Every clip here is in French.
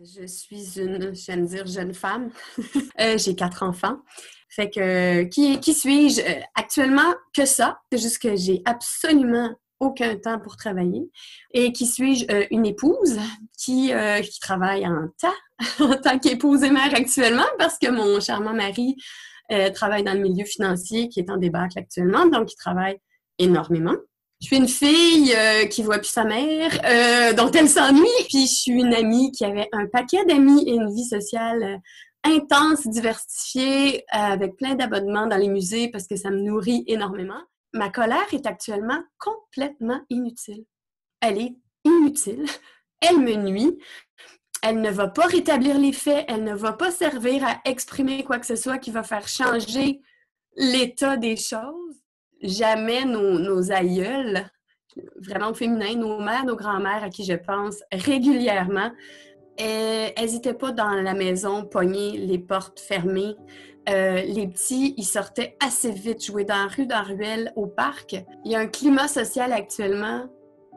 Je suis j'aime dire jeune femme. J'ai 4 enfants. Fait que, qui suis-je? Actuellement, que ça. C'est juste que j'ai absolument aucun temps pour travailler. Et qui suis-je? Une épouse qui travaille en tant qu'épouse et mère actuellement parce que mon charmant mari travaille dans le milieu financier qui est en débâcle actuellement, donc il travaille énormément. Je suis une fille qui voit plus sa mère, dont elle s'ennuie. Puis je suis une amie qui avait un paquet d'amis et une vie sociale intense, diversifiée, avec plein d'abonnements dans les musées parce que ça me nourrit énormément. Ma colère est actuellement complètement inutile. Elle est inutile. Elle me nuit. Elle ne va pas rétablir les faits. Elle ne va pas servir à exprimer quoi que ce soit qui va faire changer l'état des choses. Jamais nos aïeuls, vraiment au féminin, nos mères, nos grands-mères à qui je pense régulièrement, elles n'étaient pas dans la maison pognées, les portes fermées. Les petits, ils sortaient assez vite jouer dans la rue, dans la ruelle, au parc. Il y a un climat social actuellement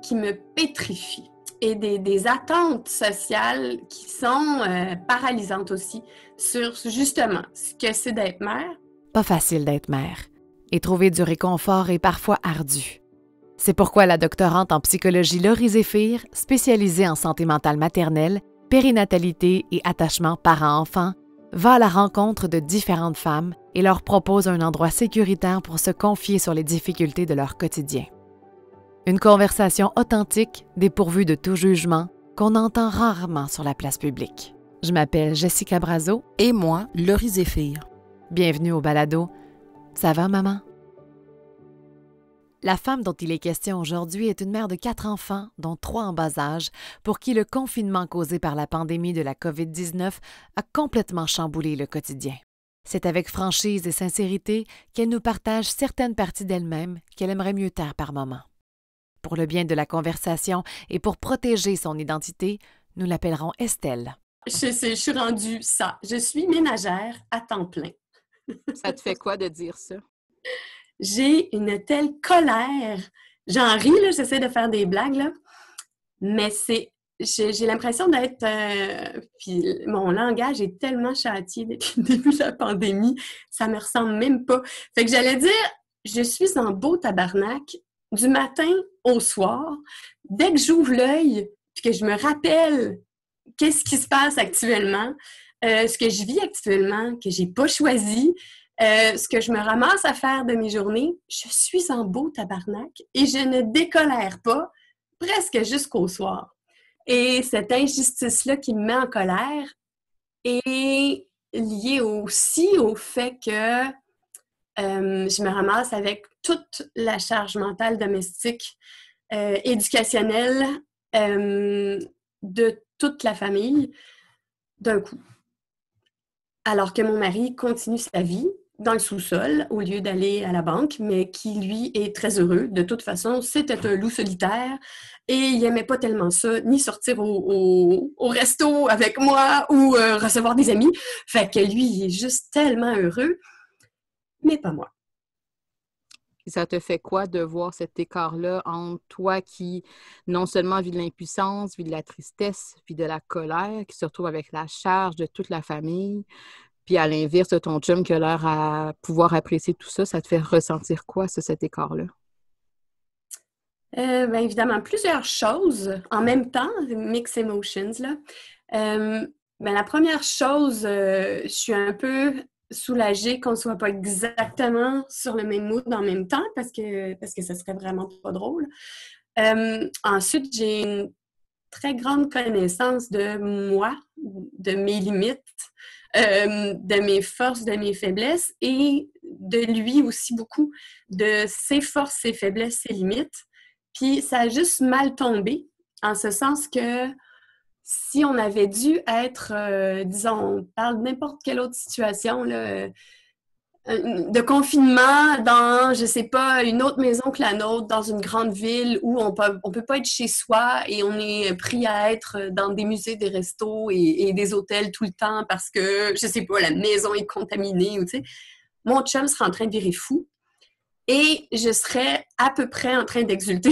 qui me pétrifie et des attentes sociales qui sont paralysantes aussi sur justement ce que c'est d'être mère. Pas facile d'être mère. Et trouver du réconfort est parfois ardu. C'est pourquoi la doctorante en psychologie Laurie Zéphir, spécialisée en santé mentale maternelle, périnatalité et attachement parent-enfant, va à la rencontre de différentes femmes et leur propose un endroit sécuritaire pour se confier sur les difficultés de leur quotidien. Une conversation authentique, dépourvue de tout jugement, qu'on entend rarement sur la place publique. Je m'appelle Jessica Brazo. Et moi, Laurie Zéphir. Bienvenue au balado. Ça va, maman? La femme dont il est question aujourd'hui est une mère de 4 enfants, dont 3 en bas âge, pour qui le confinement causé par la pandémie de la COVID-19 a complètement chamboulé le quotidien. C'est avec franchise et sincérité qu'elle nous partage certaines parties d'elle-même qu'elle aimerait mieux taire par moments. Pour le bien de la conversation et pour protéger son identité, nous l'appellerons Estelle. Je suis rendue ça. Je suis ménagère à temps plein. Ça te fait quoi de dire ça? J'ai une telle colère. J'en ris, là, j'essaie de faire des blagues, là. Mais j'ai l'impression d'être... puis mon langage est tellement châtié depuis le début de la pandémie, ça me ressemble même pas. Fait que j'allais dire, je suis en beau tabarnak du matin au soir. Dès que j'ouvre l'œil, puis que je me rappelle qu'est-ce qui se passe actuellement, ce que je vis actuellement, que j'ai pas choisi, ce que je me ramasse à faire de mes journées, je suis en beau tabarnak et je ne décolère pas presque jusqu'au soir. Et cette injustice-là qui me met en colère est liée aussi au fait que je me ramasse avec toute la charge mentale domestique, éducationnelle de toute la famille d'un coup. Alors que mon mari continue sa vie dans le sous-sol au lieu d'aller à la banque, mais qui, lui, est très heureux. De toute façon, c'était un loup solitaire et il n'aimait pas tellement ça, ni sortir au resto avec moi ou recevoir des amis. Fait que lui, il est juste tellement heureux, mais pas moi. Et ça te fait quoi de voir cet écart-là entre toi qui, non seulement vit de l'impuissance, vit de la tristesse, vit de la colère, qui se retrouve avec la charge de toute la famille, puis à l'inverse de ton chum qui a l'air à pouvoir apprécier tout ça, ça te fait ressentir quoi, cet écart-là? Bien évidemment, plusieurs choses en même temps, mix emotions, là. La première chose, je suis un peu soulagée qu'on ne soit pas exactement sur le même mood en même temps parce que ça serait vraiment pas drôle. Ensuite, j'ai une très grande connaissance de moi, de mes limites, de mes forces, de mes faiblesses et de lui aussi beaucoup, de ses forces, ses faiblesses, ses limites. Puis ça a juste mal tombé, en ce sens que si on avait dû être, disons, on parle de n'importe quelle autre situation, là, de confinement dans, je sais pas, une autre maison que la nôtre, dans une grande ville où on peut pas être chez soi et on est pris à être dans des musées, des restos et des hôtels tout le temps parce que, je sais pas, la maison est contaminée ou tu sais. Mon chum serait en train de virer fou et je serais à peu près en train d'exulter.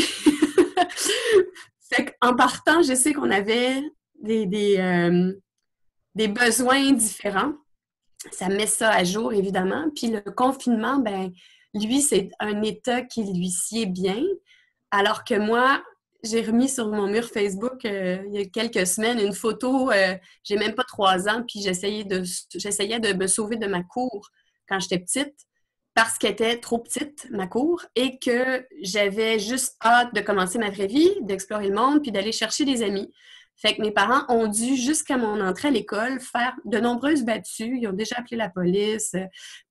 Fait qu'en partant, je sais qu'on avait des besoins différents. Ça met ça à jour, évidemment. Puis le confinement, ben lui, c'est un état qui lui sied bien. Alors que moi, j'ai remis sur mon mur Facebook il y a quelques semaines une photo, j'ai même pas 3 ans, puis j'essayais de me sauver de ma cour quand j'étais petite, parce qu'elle était trop petite, ma cour, et que j'avais juste hâte de commencer ma vraie vie, d'explorer le monde, puis d'aller chercher des amis. Fait que mes parents ont dû, jusqu'à mon entrée à l'école, faire de nombreuses battues. Ils ont déjà appelé la police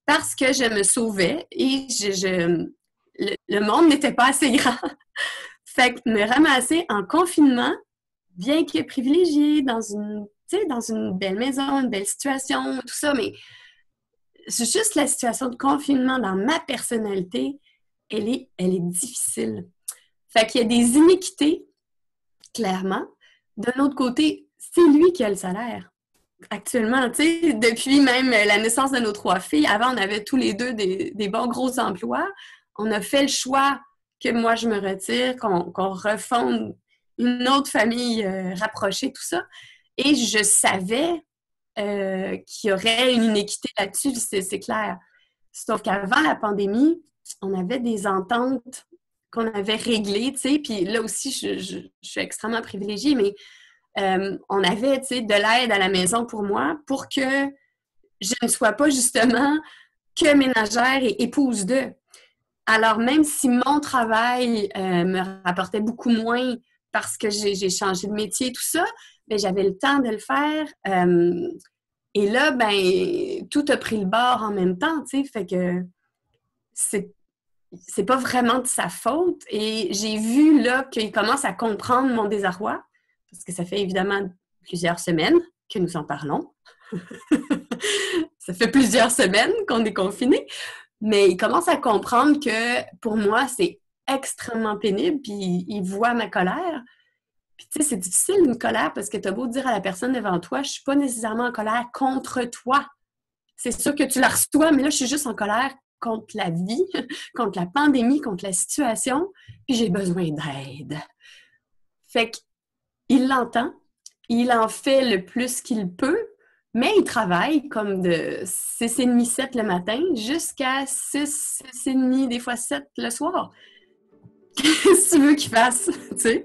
parce que je me sauvais et le monde n'était pas assez grand. Fait que me ramasser en confinement, bien que privilégié, dans une belle maison, une belle situation, tout ça, mais c'est juste la situation de confinement dans ma personnalité, elle est difficile. Fait qu'il y a des iniquités, clairement. D'un autre côté, c'est lui qui a le salaire. Actuellement, tu sais, depuis même la naissance de nos 3 filles, avant, on avait tous les deux des bons gros emplois. On a fait le choix que moi, je me retire, qu'on refonde une autre famille rapprochée, tout ça. Et je savais qu'il y aurait une inéquité là-dessus, c'est clair. Sauf qu'avant la pandémie, on avait des ententes qu'on avait réglées, tu sais, puis là aussi, je suis extrêmement privilégiée, mais on avait, tu sais, de l'aide à la maison pour moi pour que je ne sois pas justement que ménagère et épouse d'eux. Alors, même si mon travail me rapportait beaucoup moins parce que j'ai changé de métier, tout ça, bien, j'avais le temps de le faire. Et là, ben, tout a pris le bord en même temps, tu sais, fait que c'est pas vraiment de sa faute. Et j'ai vu, là, qu'il commence à comprendre mon désarroi, parce que ça fait évidemment plusieurs semaines que nous en parlons. Ça fait plusieurs semaines qu'on est confinés. Mais il commence à comprendre que, pour moi, c'est extrêmement pénible, puis il voit ma colère. Puis, tu sais, c'est difficile, une colère, parce que tu as beau dire à la personne devant toi, je suis pas nécessairement en colère contre toi. C'est sûr que tu la reçois, mais là, je suis juste en colère contre la vie, contre la pandémie, contre la situation, puis j'ai besoin d'aide. Fait qu'il l'entend, il en fait le plus qu'il peut, mais il travaille comme de 6h30, 7 le matin jusqu'à 6, 6h30, des fois 7 le soir. Qu'est-ce que tu veux qu'il fasse, tu sais?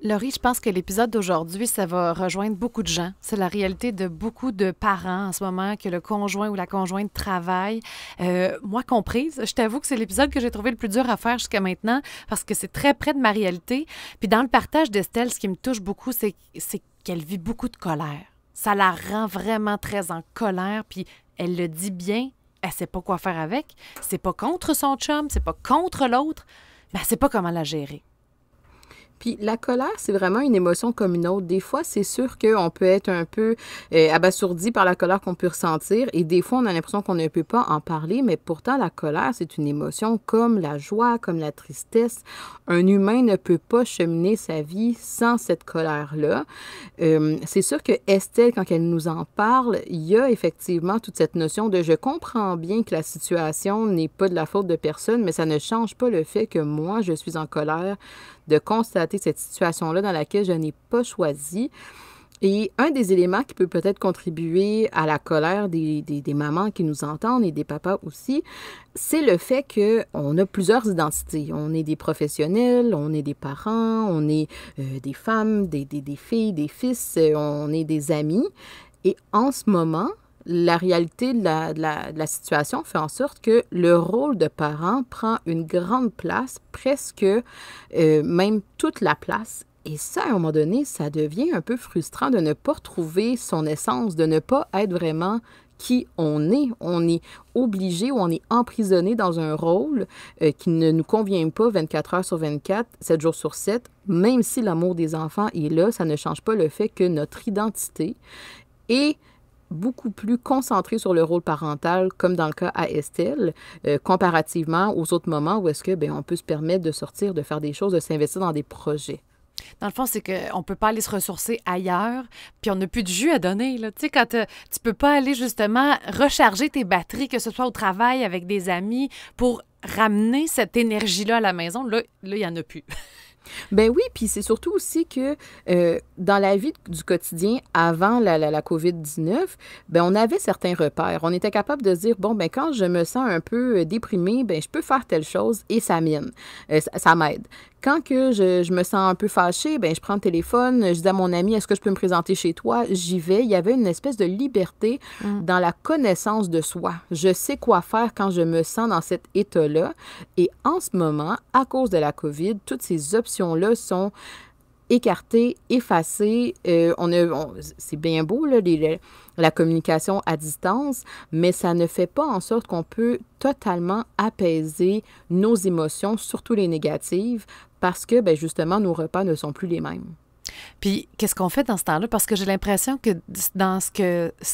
Laurie, je pense que l'épisode d'aujourd'hui, ça va rejoindre beaucoup de gens. C'est la réalité de beaucoup de parents en ce moment, que le conjoint ou la conjointe travaille. Moi comprise, je t'avoue que c'est l'épisode que j'ai trouvé le plus dur à faire jusqu'à maintenant parce que c'est très près de ma réalité. Puis dans le partage d'Estelle, ce qui me touche beaucoup, c'est qu'elle vit beaucoup de colère. Ça la rend vraiment très en colère, puis elle le dit bien, elle sait pas quoi faire avec. C'est pas contre son chum, c'est pas contre l'autre, mais elle sait pas comment la gérer. Puis la colère, c'est vraiment une émotion comme une autre. Des fois, c'est sûr qu'on peut être un peu abasourdi par la colère qu'on peut ressentir et des fois, on a l'impression qu'on ne peut pas en parler, mais pourtant, la colère, c'est une émotion comme la joie, comme la tristesse. Un humain ne peut pas cheminer sa vie sans cette colère-là. C'est sûr que Estelle, quand elle nous en parle, il y a effectivement toute cette notion de « je comprends bien que la situation n'est pas de la faute de personne, mais ça ne change pas le fait que moi, je suis en colère » de constater cette situation-là dans laquelle je n'ai pas choisi. Et un des éléments qui peut peut-être contribuer à la colère des mamans qui nous entendent et des papas aussi, c'est le fait qu'on a plusieurs identités. On est des professionnels, on est des parents, on est des femmes, des filles, des fils, on est des amis. Et en ce moment, la réalité de la situation fait en sorte que le rôle de parent prend une grande place, presque même toute la place. Et ça, à un moment donné, ça devient un peu frustrant de ne pas retrouver son essence, de ne pas être vraiment qui on est. On est obligé ou on est emprisonné dans un rôle qui ne nous convient pas 24 heures sur 24, 7 jours sur 7. Même si l'amour des enfants est là, ça ne change pas le fait que notre identité est beaucoup plus concentré sur le rôle parental, comme dans le cas à Estelle, comparativement aux autres moments où est-ce que on peut se permettre de sortir, de faire des choses, de s'investir dans des projets. Dans le fond, c'est qu'on ne peut pas aller se ressourcer ailleurs, puis on n'a plus de jus à donner. Là. Tu sais, quand tu ne peux pas aller justement recharger tes batteries, que ce soit au travail, avec des amis, pour ramener cette énergie-là à la maison, là, il n'y en a plus. Ben oui, puis c'est surtout aussi que dans la vie du quotidien, avant la COVID-19, ben on avait certains repères. On était capable de se dire, bon, ben quand je me sens un peu déprimée, ben je peux faire telle chose et ça m'aide. Ça m'aide. Quand que je me sens un peu fâchée, ben je prends le téléphone, je dis à mon ami, est-ce que je peux me présenter chez toi? J'y vais. Il y avait une espèce de liberté dans la connaissance de soi. Je sais quoi faire quand je me sens dans cet état-là. Et en ce moment, à cause de la COVID, toutes ces options-là sont écartées, effacées. C'est bien beau, là, la communication à distance, mais ça ne fait pas en sorte qu'on peut totalement apaiser nos émotions, surtout les négatives, parce que, ben justement, nos repas ne sont plus les mêmes. Puis, qu'est-ce qu'on fait dans ce temps-là? Parce que j'ai l'impression que dans ce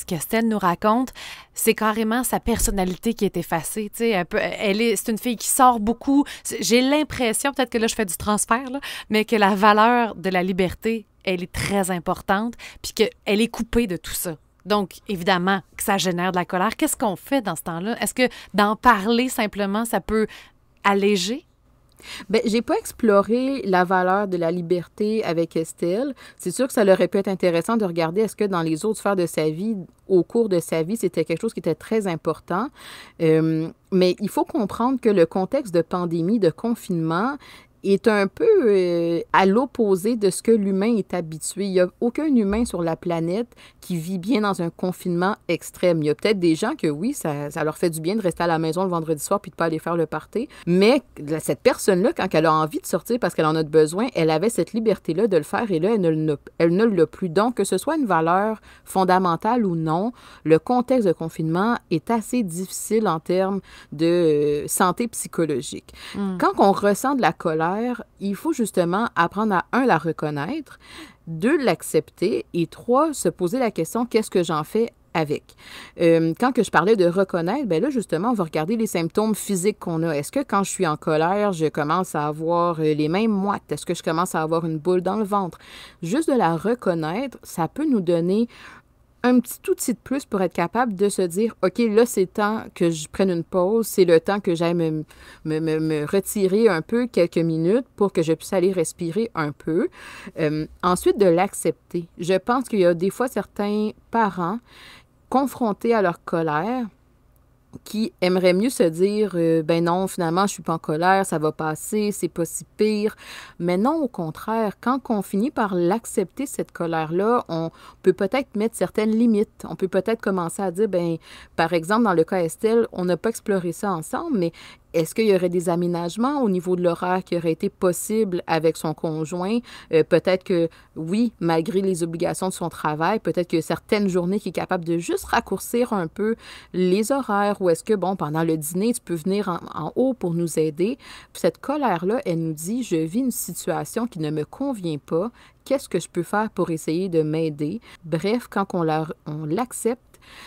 qu'Estelle nous raconte, c'est carrément sa personnalité qui est effacée. Tu sais, c'est une fille qui sort beaucoup. J'ai l'impression, peut-être que là, je fais du transfert, là, mais que la valeur de la liberté, elle est très importante, puis qu'elle est coupée de tout ça. Donc, évidemment, que ça génère de la colère. Qu'est-ce qu'on fait dans ce temps-là? Est-ce que d'en parler simplement, ça peut alléger? Bien, j'ai pas exploré la valeur de la liberté avec Estelle. C'est sûr que ça aurait pu être intéressant de regarder est-ce que dans les autres sphères de sa vie, au cours de sa vie, c'était quelque chose qui était très important. Mais il faut comprendre que le contexte de pandémie, de confinement, est un peu à l'opposé de ce que l'humain est habitué. Il n'y a aucun humain sur la planète qui vit bien dans un confinement extrême. Il y a peut-être des gens que oui, ça leur fait du bien de rester à la maison le vendredi soir puis de ne pas aller faire le party. Mais cette personne-là, quand elle a envie de sortir parce qu'elle en a besoin, elle avait cette liberté-là de le faire et là, elle ne l'a plus. Donc, que ce soit une valeur fondamentale ou non, le contexte de confinement est assez difficile en termes de santé psychologique. Quand on ressent de la colère, il faut justement apprendre à, un, la reconnaître, deux, l'accepter et trois, se poser la question, qu'est-ce que j'en fais avec? Quand que je parlais de reconnaître, bien là, justement, on va regarder les symptômes physiques qu'on a. Est-ce que quand je suis en colère, je commence à avoir les mains moites? Est-ce que je commence à avoir une boule dans le ventre? Juste de la reconnaître, ça peut nous donner un petit outil de plus pour être capable de se dire, OK, là, c'est temps que je prenne une pause, c'est le temps que j'aille me retirer un peu quelques minutes pour que je puisse aller respirer un peu. Ensuite, de l'accepter. Je pense qu'il y a des fois certains parents confrontés à leur colère qui aimeraient mieux se dire ben non, finalement, je suis pas en colère, ça va passer, c'est pas si pire. Mais non, au contraire, quand on finit par l'accepter, cette colère-là, on peut peut-être mettre certaines limites. On peut peut-être commencer à dire, ben par exemple, dans le cas Estelle, on n'a pas exploré ça ensemble, mais est-ce qu'il y aurait des aménagements au niveau de l'horaire qui auraient été possibles avec son conjoint? Peut-être que, oui, malgré les obligations de son travail, peut-être qu'il y a certaines journées qui est capable de juste raccourcir un peu les horaires ou est-ce que, bon, pendant le dîner, tu peux venir en haut pour nous aider? Puis cette colère-là, elle nous dit, je vis une situation qui ne me convient pas. Qu'est-ce que je peux faire pour essayer de m'aider? Bref, quand on l'accepte,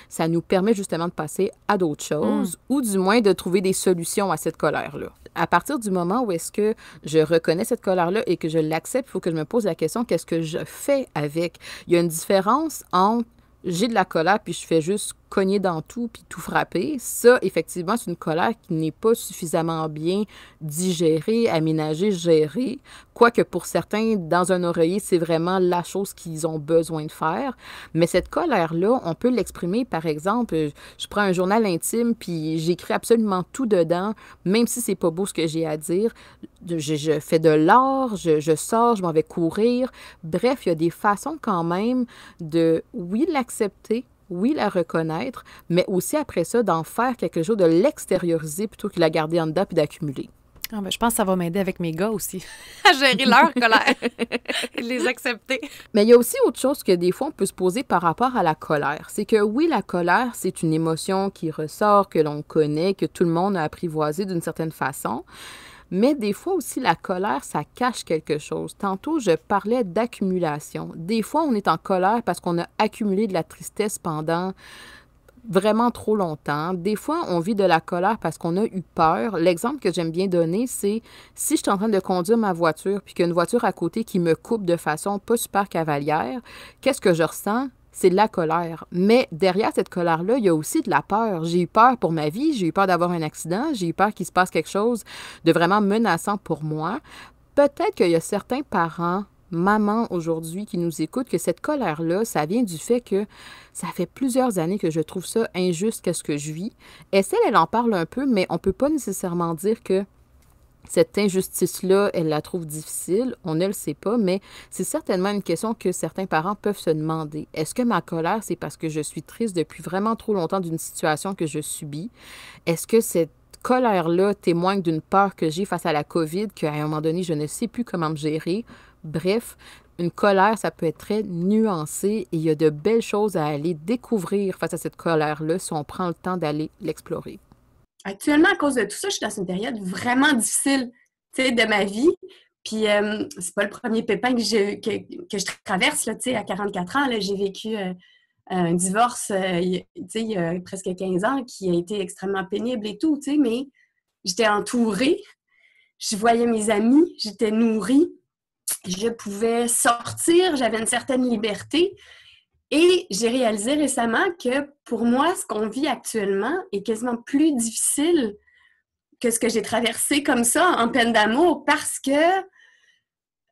ça nous permet justement de passer à d'autres choses ou du moins de trouver des solutions à cette colère-là. À partir du moment où est-ce que je reconnais cette colère-là et que je l'accepte, il faut que je me pose la question, qu'est-ce que je fais avec? Il y a une différence entre j'ai de la colère puis je fais juste cogner dans tout puis tout frapper. Ça, effectivement, c'est une colère qui n'est pas suffisamment bien digérée, aménagée, gérée. Quoique pour certains, dans un oreiller, c'est vraiment la chose qu'ils ont besoin de faire. Mais cette colère-là, on peut l'exprimer, par exemple, je prends un journal intime puis j'écris absolument tout dedans, même si c'est pas beau ce que j'ai à dire. Je fais de l'art, je sors, je m'en vais courir. Bref, il y a des façons quand même de, oui, l'accepter, oui, la reconnaître, mais aussi après ça, d'en faire quelque chose, de l'extérioriser plutôt que de la garder en dedans puis d'accumuler. Ah ben, je pense que ça va m'aider avec mes gars aussi, à gérer leur colère et de les accepter. Mais il y a aussi autre chose que des fois, on peut se poser par rapport à la colère. C'est que oui, la colère, c'est une émotion qui ressort, que l'on connaît, que tout le monde a apprivoisé d'une certaine façon. Mais des fois aussi, la colère, ça cache quelque chose. Tantôt, je parlais d'accumulation. Des fois, on est en colère parce qu'on a accumulé de la tristesse pendant vraiment trop longtemps. Des fois, on vit de la colère parce qu'on a eu peur. L'exemple que j'aime bien donner, c'est si je suis en train de conduire ma voiture puis qu'il y a une voiture à côté qui me coupe de façon pas super cavalière, qu'est-ce que je ressens? c'est de la colère. Mais derrière cette colère-là, il y a aussi de la peur. J'ai eu peur pour ma vie, j'ai eu peur d'avoir un accident, j'ai eu peur qu'il se passe quelque chose de vraiment menaçant pour moi. Peut-être qu'il y a certains parents, mamans aujourd'hui qui nous écoutent, que cette colère-là, ça vient du fait que ça fait plusieurs années que je trouve ça injuste qu'est-ce que je vis. Estelle, elle en parle un peu, mais on peut pas nécessairement dire que cette injustice-là, elle la trouve difficile. On ne le sait pas, mais c'est certainement une question que certains parents peuvent se demander. Est-ce que ma colère, c'est parce que je suis triste depuis vraiment trop longtemps d'une situation que je subis? Est-ce que cette colère-là témoigne d'une peur que j'ai face à la COVID, qu'à un moment donné, je ne sais plus comment me gérer? Bref, une colère, ça peut être très nuancé et il y a de belles choses à aller découvrir face à cette colère-là si on prend le temps d'aller l'explorer. Actuellement, à cause de tout ça, je suis dans une période vraiment difficile, tu sais, de ma vie. Puis, c'est pas le premier pépin que je traverse, là, tu sais, à 44 ans. Là, j'ai vécu un divorce, tu sais, il y a presque 15 ans, qui a été extrêmement pénible et tout, tu sais, mais j'étais entourée, je voyais mes amis, j'étais nourrie, je pouvais sortir, j'avais une certaine liberté. Et j'ai réalisé récemment que pour moi, ce qu'on vit actuellement est quasiment plus difficile que ce que j'ai traversé comme ça en peine d'amour parce que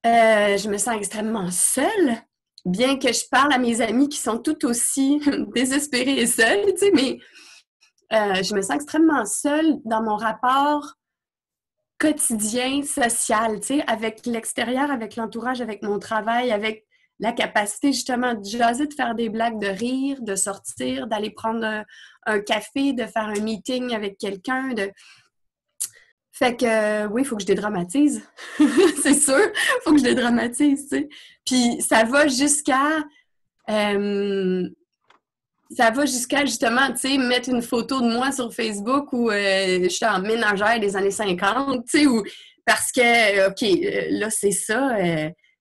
je me sens extrêmement seule, bien que je parle à mes amis qui sont tout aussi désespérés et seuls, tu sais, mais je me sens extrêmement seule dans mon rapport quotidien, social, tu sais, avec l'extérieur, avec l'entourage, avec mon travail, avec la capacité justement de jaser, de faire des blagues, de rire, de sortir, d'aller prendre un café, de faire un meeting avec quelqu'un. Fait que oui, il faut que je dédramatise. C'est sûr, il faut que je dédramatise, tu sais. Puis ça va jusqu'à justement, tu sais, mettre une photo de moi sur Facebook où je suis en ménagère des années 50, tu sais, parce que, OK, là, c'est ça,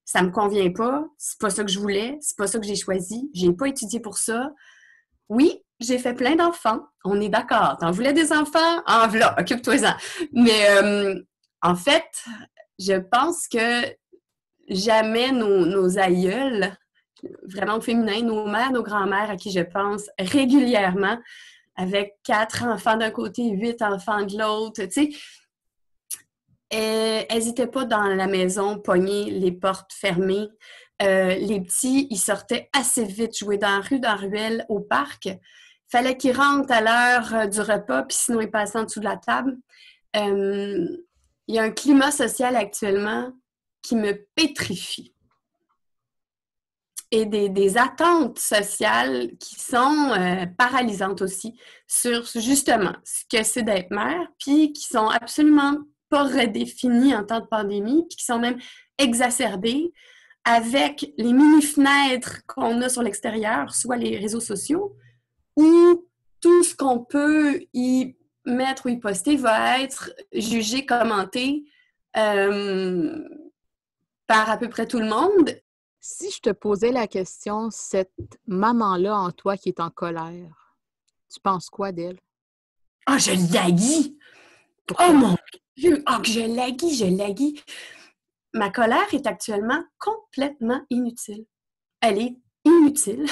ça me convient pas, c'est pas ça que je voulais, c'est pas ça que j'ai choisi, j'ai pas étudié pour ça. Oui, j'ai fait plein d'enfants, on est d'accord. T'en voulais des enfants? En voilà, occupe-toi-en. Mais en fait, je pense que jamais nos aïeuls, vraiment au féminin, nos mères, nos grands-mères à qui je pense régulièrement, avec 4 enfants d'un côté, 8 enfants de l'autre, tu sais, elles n'hésitaient pas dans la maison, pognées, les portes fermées. Les petits, ils sortaient assez vite jouer dans la rue, dans la ruelle, au parc. Fallait qu'ils rentrent à l'heure du repas, puis sinon ils passaient en dessous de la table. Il y a un climat social actuellement qui me pétrifie. Et des attentes sociales qui sont paralysantes aussi sur justement ce que c'est d'être mère, puis qui sont absolument pas redéfinies en temps de pandémie, puis qui sont même exacerbées avec les mini-fenêtres qu'on a sur l'extérieur, soit les réseaux sociaux, où tout ce qu'on peut y mettre ou y poster va être jugé, commenté par à peu près tout le monde. Si je te posais la question, cette maman-là en toi qui est en colère, tu penses quoi d'elle? Ah, je laguis! Pourquoi? Oh mon Dieu! Ah, que je laguis! Ma colère est actuellement complètement inutile. Elle est inutile.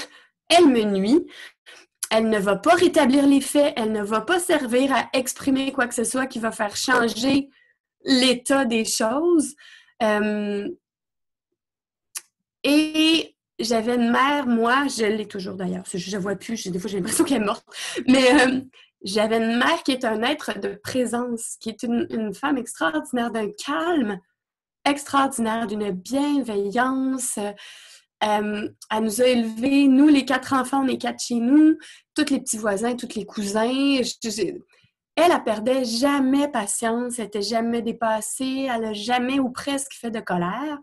Elle me nuit. Elle ne va pas rétablir les faits. Elle ne va pas servir à exprimer quoi que ce soit qui va faire changer l'état des choses. Et j'avais une mère, moi, je l'ai toujours d'ailleurs, je ne vois plus, des fois j'ai l'impression qu'elle est morte, mais j'avais une mère qui est un être de présence, qui est une femme extraordinaire, d'un calme extraordinaire, d'une bienveillance. Elle nous a élevés, nous les 4 enfants, on est 4 chez nous, tous les petits voisins, tous les cousins. Elle perdait jamais patience, elle n'était jamais dépassée, elle n'a jamais ou presque fait de colère.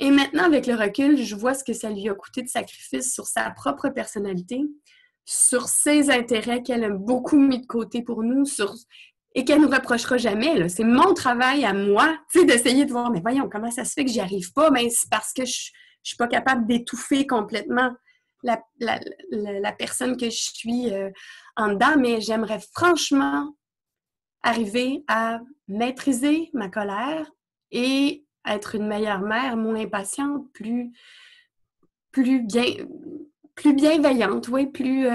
Et maintenant, avec le recul, je vois ce que ça lui a coûté de sacrifice sur sa propre personnalité, sur ses intérêts qu'elle a beaucoup mis de côté pour nous, et qu'elle ne nous reprochera jamais. Là. C'est mon travail à moi, tu sais, d'essayer de voir, mais voyons, comment ça se fait que j'y arrive pas? Ben, c'est parce que je suis pas capable d'étouffer complètement la personne que je suis en dedans, mais j'aimerais franchement arriver à maîtriser ma colère et être une meilleure mère, moins impatiente, plus plus bienveillante, oui, plus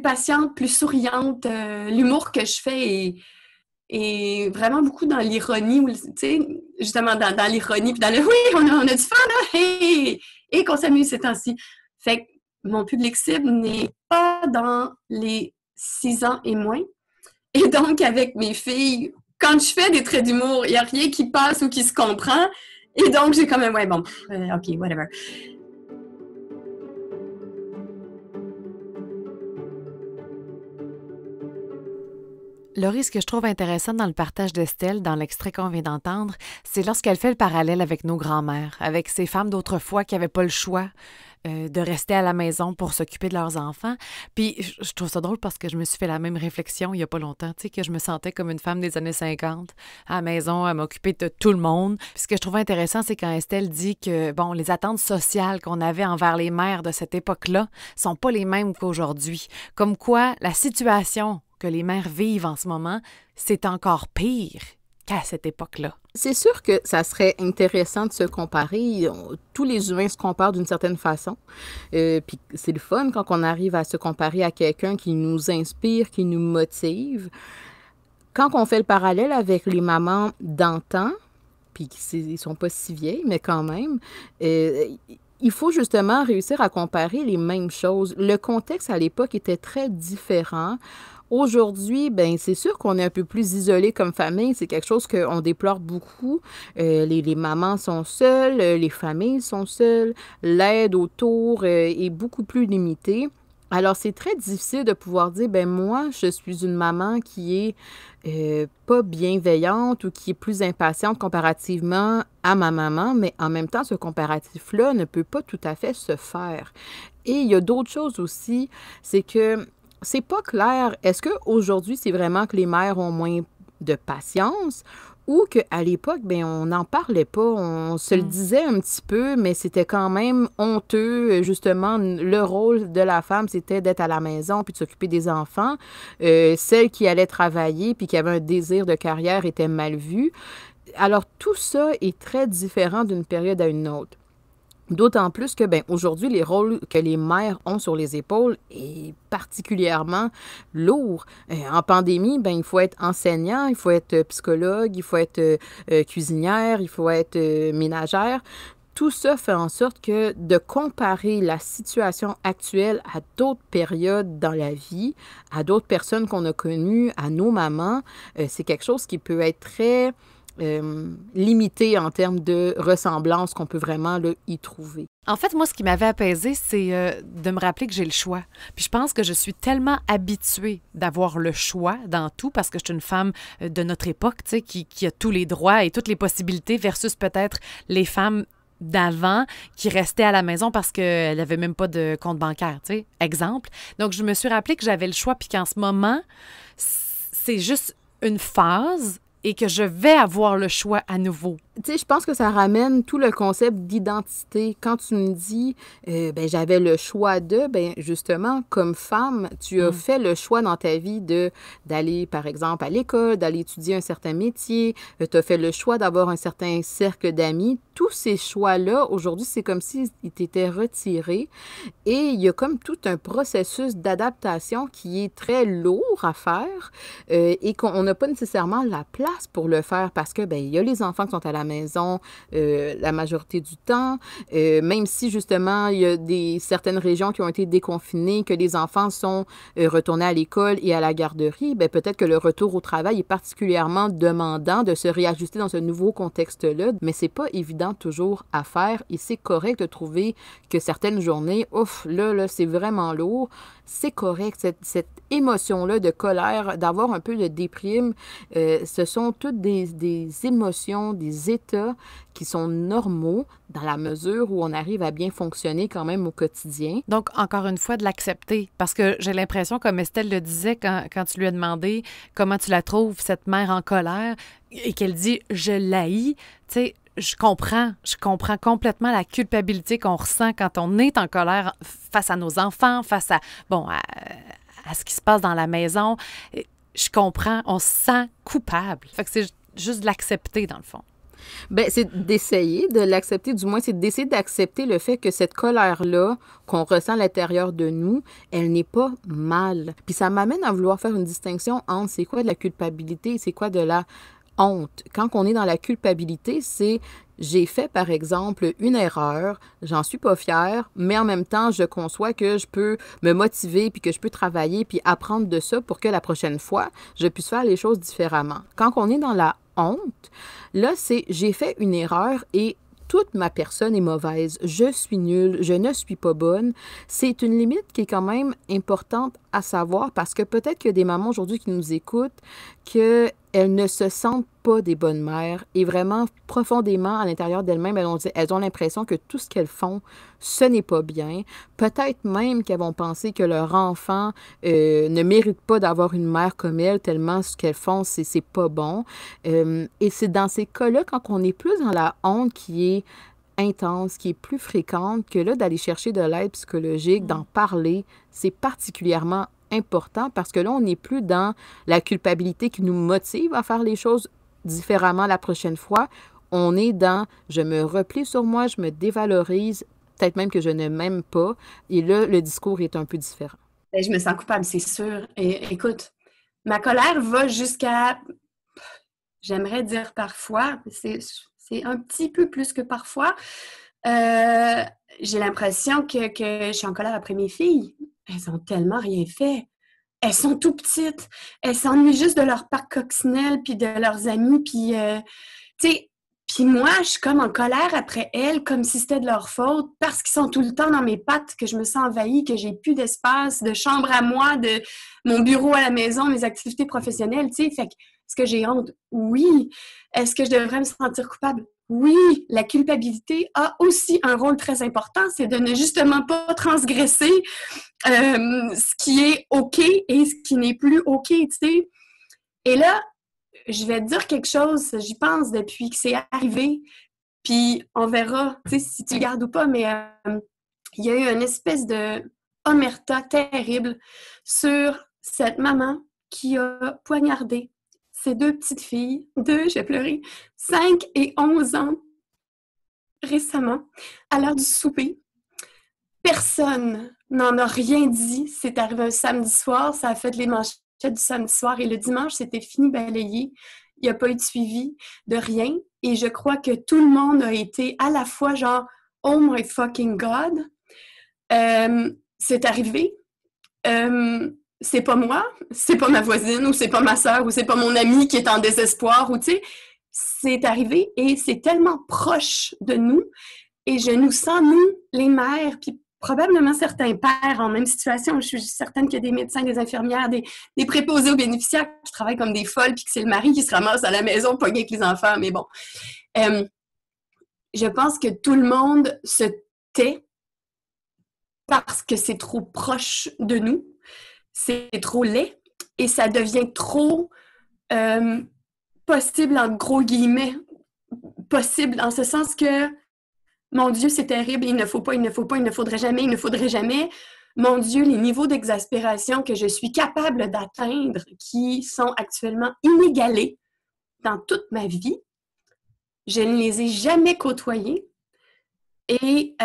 patiente, plus souriante. L'humour que je fais est vraiment beaucoup dans l'ironie, tu sais, justement dans l'ironie, puis dans le oui, on a du fun, là, et qu'on s'amuse ces temps-ci. Fait que mon public cible n'est pas dans les 6 ans et moins. Et donc, avec mes filles, quand je fais des traits d'humour, il n'y a rien qui passe ou qui se comprend. Et donc, j'ai quand même, ouais, bon, OK, whatever. Laurie, ce que je trouve intéressant dans le partage d'Estelle, dans l'extrait qu'on vient d'entendre, c'est lorsqu'elle fait le parallèle avec nos grands-mères, avec ces femmes d'autrefois qui n'avaient pas le choix de rester à la maison pour s'occuper de leurs enfants. Puis je trouve ça drôle parce que je me suis fait la même réflexion il n'y a pas longtemps, tu sais, que je me sentais comme une femme des années 50, à la maison, à m'occuper de tout le monde. Puis ce que je trouve intéressant, c'est quand Estelle dit que, bon, les attentes sociales qu'on avait envers les mères de cette époque-là sont pas les mêmes qu'aujourd'hui. Comme quoi, la situation que les mères vivent en ce moment, c'est encore pire qu'à cette époque-là. C'est sûr que ça serait intéressant de se comparer. Tous les humains se comparent d'une certaine façon. Puis c'est le fun quand on arrive à se comparer à quelqu'un qui nous inspire, qui nous motive. Quand on fait le parallèle avec les mamans d'antan, puis ils sont pas si vieilles, mais quand même, il faut justement réussir à comparer les mêmes choses. Le contexte à l'époque était très différent. Aujourd'hui, ben c'est sûr qu'on est un peu plus isolé comme famille. C'est quelque chose qu'on déplore beaucoup. Les mamans sont seules, les familles sont seules, l'aide autour est beaucoup plus limitée. Alors, c'est très difficile de pouvoir dire, ben moi, je suis une maman qui est pas bienveillante ou qui est plus impatiente comparativement à ma maman, mais en même temps, ce comparatif-là ne peut pas tout à fait se faire. Et il y a d'autres choses aussi, c'est que c'est pas clair. Est-ce qu'aujourd'hui, c'est vraiment que les mères ont moins de patience ou qu'à l'époque, ben on n'en parlait pas, on se le disait un petit peu, mais c'était quand même honteux. Justement, le rôle de la femme, c'était d'être à la maison puis de s'occuper des enfants. Celle qui allait travailler puis qui avait un désir de carrière était mal vue. Alors, tout ça est très différent d'une période à une autre. D'autant plus que, ben, aujourd'hui, les rôles que les mères ont sur les épaules est particulièrement lourd. En pandémie, ben, il faut être enseignant, il faut être psychologue, il faut être cuisinière, il faut être ménagère. Tout ça fait en sorte que de comparer la situation actuelle à d'autres périodes dans la vie, à d'autres personnes qu'on a connues, à nos mamans, c'est quelque chose qui peut être très limité en termes de ressemblance qu'on peut vraiment là, y trouver. En fait, moi, ce qui m'avait apaisée, c'est de me rappeler que j'ai le choix. Puis je pense que je suis tellement habituée d'avoir le choix dans tout parce que je suis une femme de notre époque, tu sais, qui a tous les droits et toutes les possibilités versus peut-être les femmes d'avant qui restaient à la maison parce qu'elle n'avait même pas de compte bancaire, tu sais, exemple. Donc, je me suis rappelé que j'avais le choix puis qu'en ce moment, c'est juste une phase et que je vais avoir le choix à nouveau. Tu sais, je pense que ça ramène tout le concept d'identité. Quand tu me dis, ben j'avais le choix de, ben justement, comme femme, tu as fait le choix dans ta vie d'aller, par exemple, à l'école, d'aller étudier un certain métier, tu as fait le choix d'avoir un certain cercle d'amis. Tous ces choix-là, aujourd'hui, c'est comme s'ils t'étaient retirés. Et il y a comme tout un processus d'adaptation qui est très lourd à faire et qu'on n'a pas nécessairement la place pour le faire parce que, ben il y a les enfants qui sont à la maison la majorité du temps, même si justement il y a certaines régions qui ont été déconfinées, que les enfants sont retournés à l'école et à la garderie, bien peut-être que le retour au travail est particulièrement demandant de se réajuster dans ce nouveau contexte-là, mais c'est pas évident toujours à faire et c'est correct de trouver que certaines journées, ouf, là c'est vraiment lourd. C'est correct, cette émotion-là de colère, d'avoir un peu de déprime, ce sont toutes des émotions, des états qui sont normaux dans la mesure où on arrive à bien fonctionner quand même au quotidien. Donc, encore une fois, de l'accepter. Parce que j'ai l'impression, comme Estelle le disait quand tu lui as demandé comment tu la trouves, cette mère en colère, et qu'elle dit « je l'haïs », tu sais, je comprends complètement la culpabilité qu'on ressent quand on est en colère face à nos enfants, face à, bon, à ce qui se passe dans la maison. Je comprends, on se sent coupable. Fait que c'est juste de l'accepter, dans le fond. Ben, c'est d'essayer de l'accepter, du moins, c'est d'essayer d'accepter le fait que cette colère-là qu'on ressent à l'intérieur de nous, elle n'est pas mal. Puis ça m'amène à vouloir faire une distinction entre c'est quoi de la culpabilité et c'est quoi de la honte. Quand on est dans la culpabilité, c'est j'ai fait, par exemple, une erreur, j'en suis pas fière, mais en même temps, je conçois que je peux me motiver, puis que je peux travailler, puis apprendre de ça pour que la prochaine fois, je puisse faire les choses différemment. Quand on est dans la honte, là, c'est j'ai fait une erreur et toute ma personne est mauvaise, je suis nulle, je ne suis pas bonne. C'est une limite qui est quand même importante à savoir parce que peut-être qu'il y a des mamans aujourd'hui qui nous écoutent qu'elles ne se sentent pas des bonnes mères et vraiment profondément à l'intérieur d'elles-mêmes, elles ont l'impression que tout ce qu'elles font, ce n'est pas bien. Peut-être même qu'elles vont penser que leur enfant ne mérite pas d'avoir une mère comme elle, tellement ce qu'elles font, c'est pas bon. Et c'est dans ces cas-là, quand on est plus dans la honte qui est intense, qui est plus fréquente, que là, d'aller chercher de l'aide psychologique, d'en parler, c'est particulièrement important parce que là, on n'est plus dans la culpabilité qui nous motive à faire les choses différemment la prochaine fois. On est dans je me replie sur moi, je me dévalorise, peut-être même que je ne m'aime pas. Et là, le discours est un peu différent. Ben, je me sens coupable, c'est sûr. Et écoute, ma colère va jusqu'à, j'aimerais dire parfois, c'est un petit peu plus que parfois. J'ai l'impression que je suis en colère après mes filles. Elles ont tellement rien fait. Elles sont tout petites. Elles s'ennuient juste de leur parc coccinelle puis de leurs amis. Puis, tu sais, puis moi, je suis comme en colère après elles, comme si c'était de leur faute, parce qu'ils sont tout le temps dans mes pattes, que je me sens envahie, que j'ai plus d'espace, de chambre à moi, de mon bureau à la maison, mes activités professionnelles, tu sais. Fait que, est-ce que j'ai honte? Oui. Est-ce que je devrais me sentir coupable? Oui. La culpabilité a aussi un rôle très important, c'est de ne justement pas transgresser ce qui est OK et ce qui n'est plus OK, tu sais. Et là, je vais te dire quelque chose, j'y pense depuis que c'est arrivé, puis on verra, tu sais, si tu le gardes ou pas, mais il y a eu une espèce de omerta terrible sur cette maman qui a poignardé ses deux petites filles, je vais pleurer, 5 et 11 ans, récemment, à l'heure du souper. Personne n'en a rien dit. C'est arrivé un samedi soir, ça a fait les manchettes du samedi soir et le dimanche, c'était fini balayé. Il n'y a pas eu de suivi de rien. Et je crois que tout le monde a été à la fois genre « Oh my fucking God! C'est arrivé. C'est pas moi, c'est pas ma voisine ou c'est pas ma sœur ou c'est pas mon ami qui est en désespoir ou tu sais, c'est arrivé et c'est tellement proche de nous et je nous sens, nous, les mères, puis probablement certains pères en même situation. Je suis certaine qu'il y a des médecins, des infirmières, des préposés aux bénéficiaires qui travaillent comme des folles puis que c'est le mari qui se ramasse à la maison pogné avec les enfants, mais bon. Je pense que tout le monde se tait parce que c'est trop proche de nous. C'est trop laid et ça devient trop possible, en gros guillemets, possible en ce sens que mon Dieu, c'est terrible, il ne faut pas, il ne faut pas, il ne faudrait jamais, il ne faudrait jamais. Mon Dieu, les niveaux d'exaspération que je suis capable d'atteindre qui sont actuellement inégalés dans toute ma vie, je ne les ai jamais côtoyés et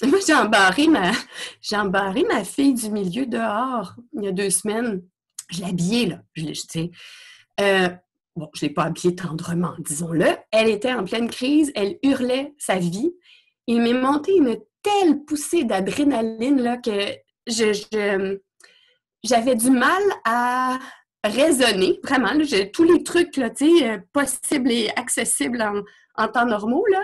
moi, j'ai embarré ma fille du milieu dehors il y a 2 semaines. Je l'ai habillée, là. Je ne l'ai pas habillée tendrement, disons-le. Elle était en pleine crise, elle hurlait sa vie. Il m'est monté une telle poussée d'adrénaline là, que j'avais du mal à raisonner, vraiment. Là, tous les trucs là, possibles et accessibles en temps normaux, là.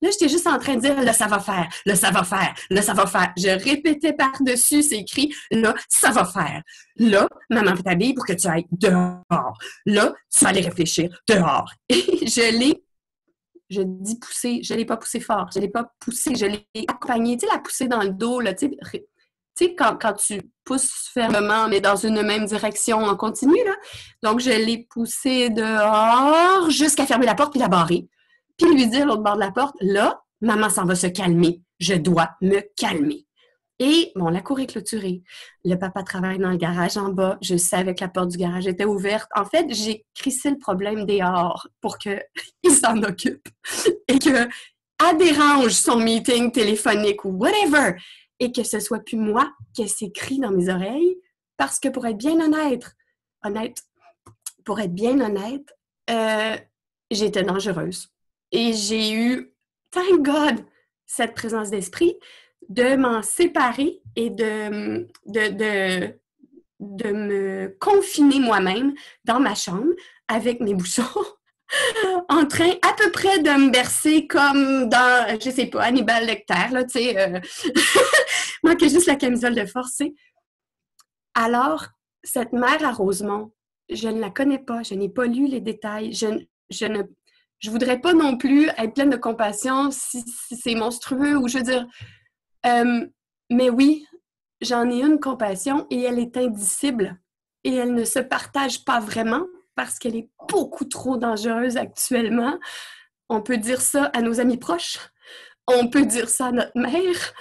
Là, j'étais juste en train de dire, là, ça va faire, là, ça va faire, là, ça va faire. Je répétais par-dessus ces cris, là, ça va faire. Là, maman t'habille pour que tu ailles dehors. Là, tu vas aller réfléchir dehors. Et je dis pousser, je ne l'ai pas poussé fort, je ne l'ai pas poussé, je l'ai accompagné. Tu sais, la poussée dans le dos, là, tu sais, quand tu pousses fermement, mais dans une même direction en continu, là. Donc, je l'ai poussée dehors jusqu'à fermer la porte puis la barrer. Puis lui dire à l'autre bord de la porte, là, maman s'en va se calmer. Je dois me calmer. Et bon, la cour est clôturée. Le papa travaille dans le garage en bas. Je savais que la porte du garage était ouverte. En fait, j'ai crissé le problème dehors pour qu'il s'en occupe et que elle dérange son meeting téléphonique ou whatever et que ce soit plus moi qui s'écrit dans mes oreilles parce que pour être bien honnête, j'étais dangereuse. Et j'ai eu, thank God, cette présence d'esprit de m'en séparer et de me confiner moi-même dans ma chambre avec mes bouchons, en train à peu près de me bercer comme dans, je sais pas, Hannibal Lecter, là, tu sais, manquait juste la camisole de force, tu sais. Alors, cette mère à Rosemont, je ne la connais pas, je n'ai pas lu les détails, je voudrais pas non plus être pleine de compassion si c'est monstrueux ou je veux dire, mais oui, j'en ai une compassion et elle est indicible et elle ne se partage pas vraiment parce qu'elle est beaucoup trop dangereuse actuellement. On peut dire ça à nos amis proches, on peut dire ça à notre mère.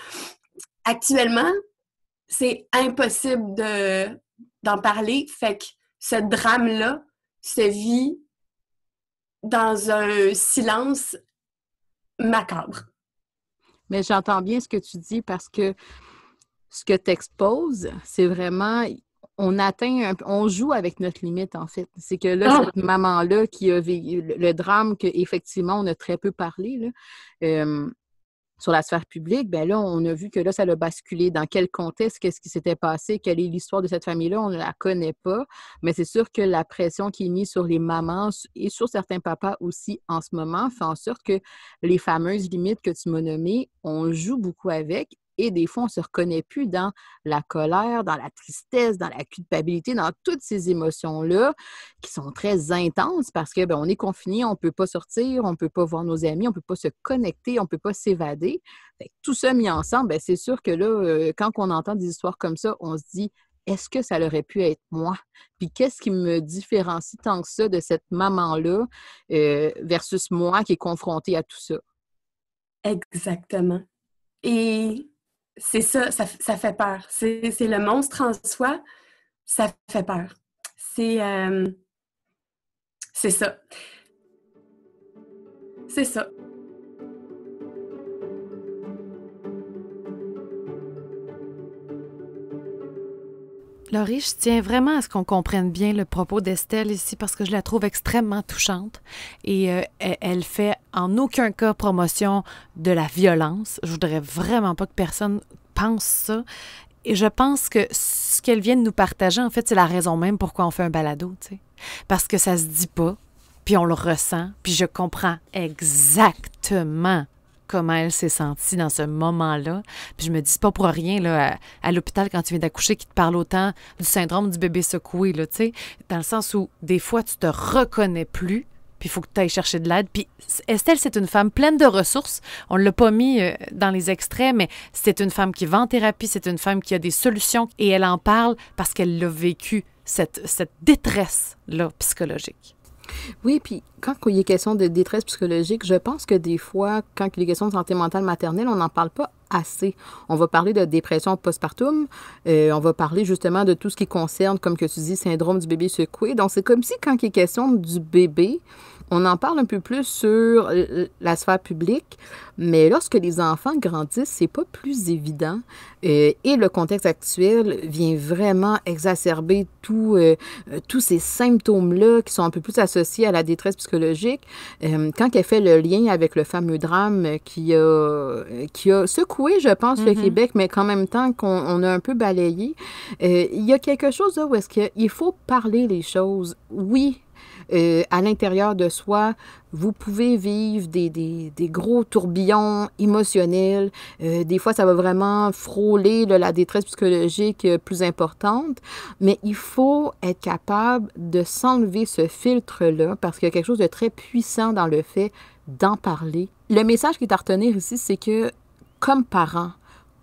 Actuellement, c'est impossible d'en parler, fait que ce drame-là se vit dans un silence macabre. Mais j'entends bien ce que tu dis parce que ce que tu exposes, c'est vraiment, on joue avec notre limite, en fait. C'est que là, cette maman-là qui a vécu le drame qu'effectivement, on a très peu parlé, là, sur la sphère publique, bien là, on a vu que là, ça l'a basculé. Dans quel contexte, qu'est-ce qui s'était passé, quelle est l'histoire de cette famille-là, on ne la connaît pas. Mais c'est sûr que la pression qui est mise sur les mamans et sur certains papas aussi en ce moment fait en sorte que les fameuses limites que tu m'as nommées, on joue beaucoup avec. Et des fois, on ne se reconnaît plus dans la colère, dans la tristesse, dans la culpabilité, dans toutes ces émotions-là qui sont très intenses parce que on est confiné, on ne peut pas sortir, on ne peut pas voir nos amis, on ne peut pas se connecter, on ne peut pas s'évader. Fait que tout ça mis ensemble, c'est sûr que là, quand on entend des histoires comme ça, on se dit est-ce que ça aurait pu être moi? Puis qu'est-ce qui me différencie tant que ça de cette maman-là versus moi qui est confrontée à tout ça? Exactement. Et c'est ça fait peur. C'est le monstre en soi, ça fait peur. C'est ça. C'est ça. Laurie, je tiens vraiment à ce qu'on comprenne bien le propos d'Estelle ici parce que je la trouve extrêmement touchante et elle fait en aucun cas promotion de la violence. Je voudrais vraiment pas que personne pense ça. Et je pense que ce qu'elle vient de nous partager, en fait, c'est la raison même pourquoi on fait un balado, tu sais. Parce que ça se dit pas, puis on le ressent, puis je comprends exactement comment elle s'est sentie dans ce moment-là. Puis je me dis, c'est pas pour rien, là, à l'hôpital, quand tu viens d'accoucher, qu'ils te parlent autant du syndrome du bébé secoué, là, tu sais, dans le sens où, des fois, tu te reconnais plus, puis il faut que tu ailles chercher de l'aide. Puis Estelle, c'est une femme pleine de ressources. On ne l'a pas mis dans les extraits, mais c'est une femme qui va en thérapie, c'est une femme qui a des solutions, et elle en parle parce qu'elle l'a vécu, cette détresse-là psychologique. Oui, puis quand il y a question de détresse psychologique, je pense que des fois, quand il y a question de santé mentale maternelle, on n'en parle pas assez. On va parler de dépression postpartum, on va parler justement de tout ce qui concerne, comme que tu dis, syndrome du bébé secoué. Donc, c'est comme si quand il y a question du bébé, on en parle un peu plus sur la sphère publique, mais lorsque les enfants grandissent, c'est pas plus évident. Et le contexte actuel vient vraiment exacerber tous ces symptômes-là qui sont un peu plus associés à la détresse psychologique. Quand elle fait le lien avec le fameux drame qui a secoué, je pense, le Québec, mais qu'en même temps qu'on a un peu balayé, il y a quelque chose là où est-ce qu'il faut parler les choses. Oui, à l'intérieur de soi, vous pouvez vivre des gros tourbillons émotionnels. Des fois, ça va vraiment frôler la détresse psychologique plus importante. Mais il faut être capable de s'enlever ce filtre-là parce qu'il y a quelque chose de très puissant dans le fait d'en parler. Le message qui est à retenir ici, c'est que comme parents,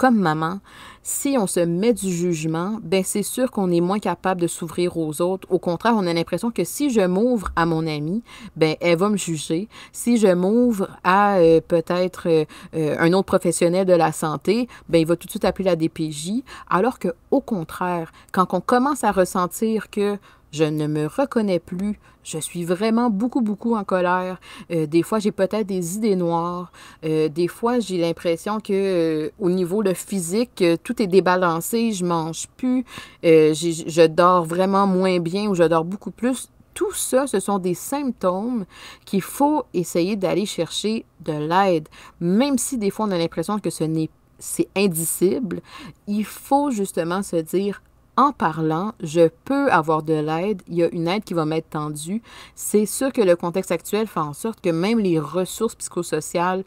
comme maman, si on se met du jugement, ben c'est sûr qu'on est moins capable de s'ouvrir aux autres. Au contraire, on a l'impression que si je m'ouvre à mon amie, ben elle va me juger. Si je m'ouvre à peut-être un autre professionnel de la santé, ben il va tout de suite appeler la DPJ. Alors que au contraire, quand on commence à ressentir que je ne me reconnais plus. Je suis vraiment beaucoup, beaucoup en colère. Des fois, j'ai peut-être des idées noires. Des fois, j'ai l'impression que au niveau le physique, tout est débalancé. Je mange plus. Je dors vraiment moins bien ou je dors beaucoup plus. Tout ça, ce sont des symptômes qu'il faut essayer d'aller chercher de l'aide. Même si des fois, on a l'impression que c'est indicible, il faut justement se dire en parlant, je peux avoir de l'aide, il y a une aide qui va m'être tendue. C'est sûr que le contexte actuel fait en sorte que même les ressources psychosociales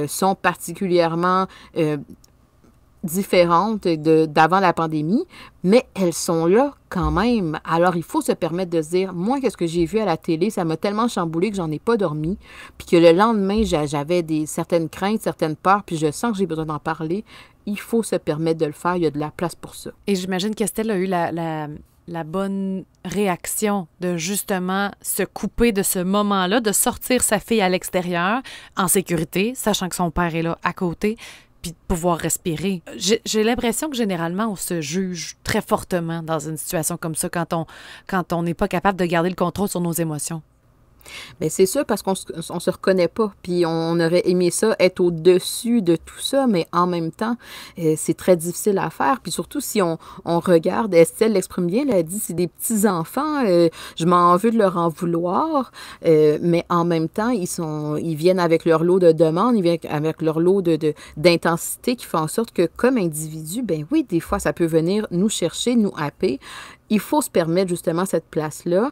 sont particulièrement différentes d'avant la pandémie, mais elles sont là quand même. Alors, il faut se permettre de se dire, moi, qu'est-ce que j'ai vu à la télé, ça m'a tellement chamboulé que j'en ai pas dormi, puis que le lendemain, j'avais certaines craintes, certaines peurs, puis je sens que j'ai besoin d'en parler. Il faut se permettre de le faire, il y a de la place pour ça. Et j'imagine qu'Estelle a eu la bonne réaction de justement se couper de ce moment-là, de sortir sa fille à l'extérieur, en sécurité, sachant que son père est là à côté, puis de pouvoir respirer. J'ai l'impression que généralement, on se juge très fortement dans une situation comme ça quand on n'est pas capable de garder le contrôle sur nos émotions. Bien, c'est sûr parce qu'on se reconnaît pas, puis on aurait aimé ça, être au-dessus de tout ça, mais en même temps, c'est très difficile à faire. Puis surtout, si on regarde, Estelle l'exprime bien, elle a dit, c'est des petits-enfants, je m'en veux de leur en vouloir, mais en même temps, ils viennent avec leur lot de demandes, ils viennent avec leur lot d'intensité qui fait en sorte que, comme individu, ben oui, des fois, ça peut venir nous chercher, nous happer. Il faut se permettre justement cette place-là,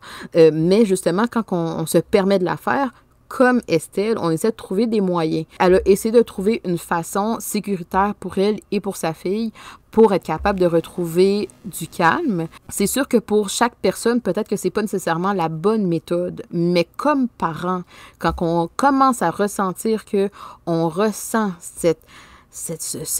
mais justement, quand on se permet de la faire, comme Estelle, on essaie de trouver des moyens. Elle a essayé de trouver une façon sécuritaire pour elle et pour sa fille pour être capable de retrouver du calme. C'est sûr que pour chaque personne, peut-être que c'est pas nécessairement la bonne méthode, mais comme parent, quand on commence à ressentir que on ressent ce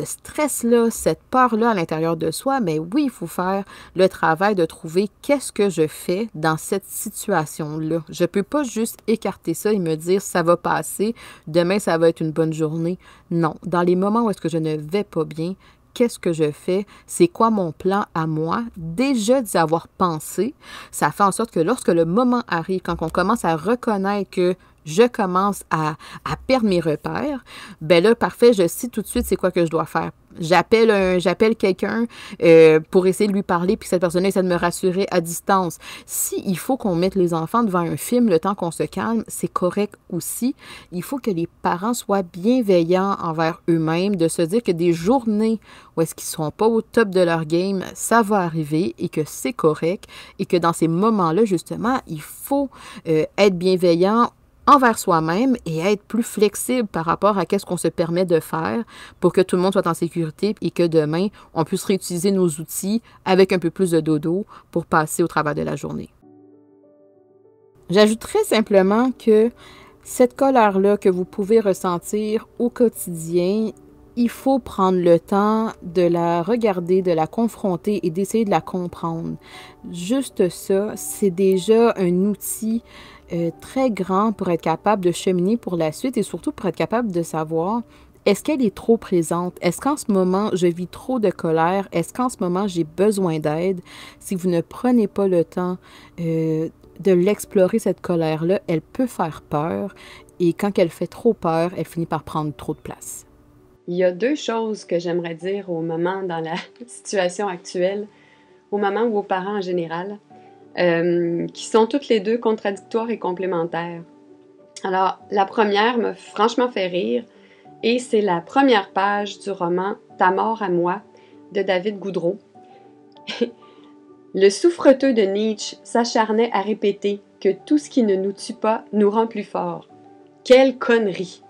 stress-là, cette peur-là à l'intérieur de soi, mais oui, il faut faire le travail de trouver qu'est-ce que je fais dans cette situation-là. Je ne peux pas juste écarter ça et me dire ça va passer, demain ça va être une bonne journée. Non, dans les moments où est-ce que je ne vais pas bien, qu'est-ce que je fais? C'est quoi mon plan à moi? Déjà d'y avoir pensé, ça fait en sorte que lorsque le moment arrive, quand on commence à reconnaître que je commence à perdre mes repères, ben là, parfait, je sais tout de suite c'est quoi que je dois faire. J'appelle quelqu'un pour essayer de lui parler, puis cette personne-là essaie de me rassurer à distance. S'il faut qu'on mette les enfants devant un film le temps qu'on se calme, c'est correct aussi. Il faut que les parents soient bienveillants envers eux-mêmes, de se dire que des journées où est-ce qu'ils ne seront pas au top de leur game, ça va arriver et que c'est correct et que dans ces moments-là, justement, il faut être bienveillant envers soi-même et être plus flexible par rapport à qu'est-ce qu'on se permet de faire pour que tout le monde soit en sécurité et que demain, on puisse réutiliser nos outils avec un peu plus de dodo pour passer au travers de la journée. J'ajouterais simplement que cette colère-là que vous pouvez ressentir au quotidien, il faut prendre le temps de la regarder, de la confronter et d'essayer de la comprendre. Juste ça, c'est déjà un outil très grand pour être capable de cheminer pour la suite et surtout pour être capable de savoir est-ce qu'elle est trop présente? Est-ce qu'en ce moment, je vis trop de colère? Est-ce qu'en ce moment, j'ai besoin d'aide? Si vous ne prenez pas le temps de l'explorer, cette colère-là, elle peut faire peur et quand elle fait trop peur, elle finit par prendre trop de place. Il y a deux choses que j'aimerais dire aux mamans dans la situation actuelle, aux mamans ou aux parents en général, qui sont toutes les deux contradictoires et complémentaires. Alors, la première m'a franchement fait rire et c'est la première page du roman « Ta mort à moi » de David Goudreau. Le souffreteux de Nietzsche s'acharnait à répéter que tout ce qui ne nous tue pas nous rend plus forts. Quelle connerie!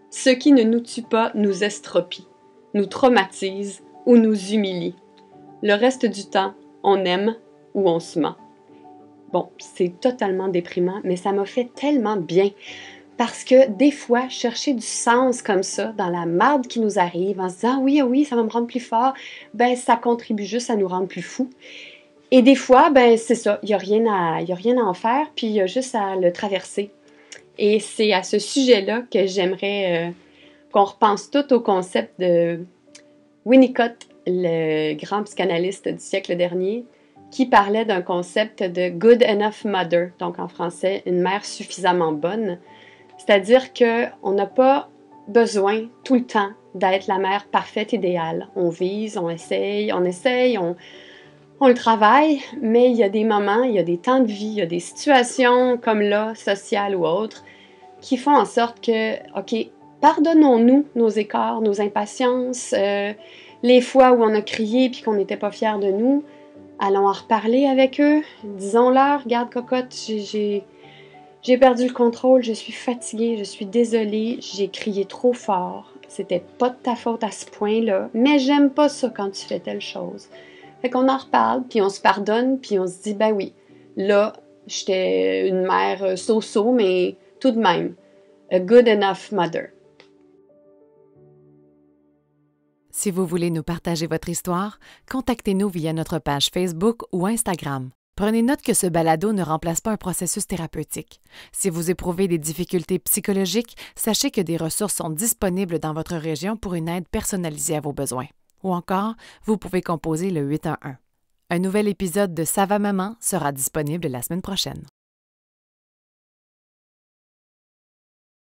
Ce qui ne nous tue pas nous estropie, nous traumatise ou nous humilie. Le reste du temps, on aime ou on se ment. Bon, c'est totalement déprimant, mais ça m'a fait tellement bien Parce que des fois, chercher du sens comme ça dans la marde qui nous arrive, en se disant oui, oui, ça va me rendre plus fort, ben ça contribue juste à nous rendre plus fous. Et des fois, ben c'est ça, il n'y a rien à en faire, puis il y a juste à le traverser. Et c'est à ce sujet-là que j'aimerais qu'on repense tout au concept de Winnicott, le grand psychanalyste du siècle dernier, qui parlait d'un concept de good enough mother, donc en français, une mère suffisamment bonne. C'est-à-dire qu'on n'a pas besoin tout le temps d'être la mère parfaite, idéale. On vise, on essaye, on le travaille, mais il y a des moments, il y a des temps de vie, il y a des situations comme là, sociales ou autres, qui font en sorte que, OK, pardonnons-nous nos écarts, nos impatiences, les fois où on a crié puis qu'on n'était pas fiers de nous. Allons en reparler avec eux. Disons-leur, regarde cocotte, j'ai perdu le contrôle, je suis fatiguée, je suis désolée, j'ai crié trop fort. C'était pas de ta faute à ce point-là, mais j'aime pas ça quand tu fais telle chose. Fait qu'on en reparle, puis on se pardonne, puis on se dit, ben oui, là, j'étais une mère so-so, mais tout de même, a good enough mother. Si vous voulez nous partager votre histoire, contactez-nous via notre page Facebook ou Instagram. Prenez note que ce balado ne remplace pas un processus thérapeutique. Si vous éprouvez des difficultés psychologiques, sachez que des ressources sont disponibles dans votre région pour une aide personnalisée à vos besoins. Ou encore, vous pouvez composer le 811. Un nouvel épisode de Ça va maman sera disponible la semaine prochaine.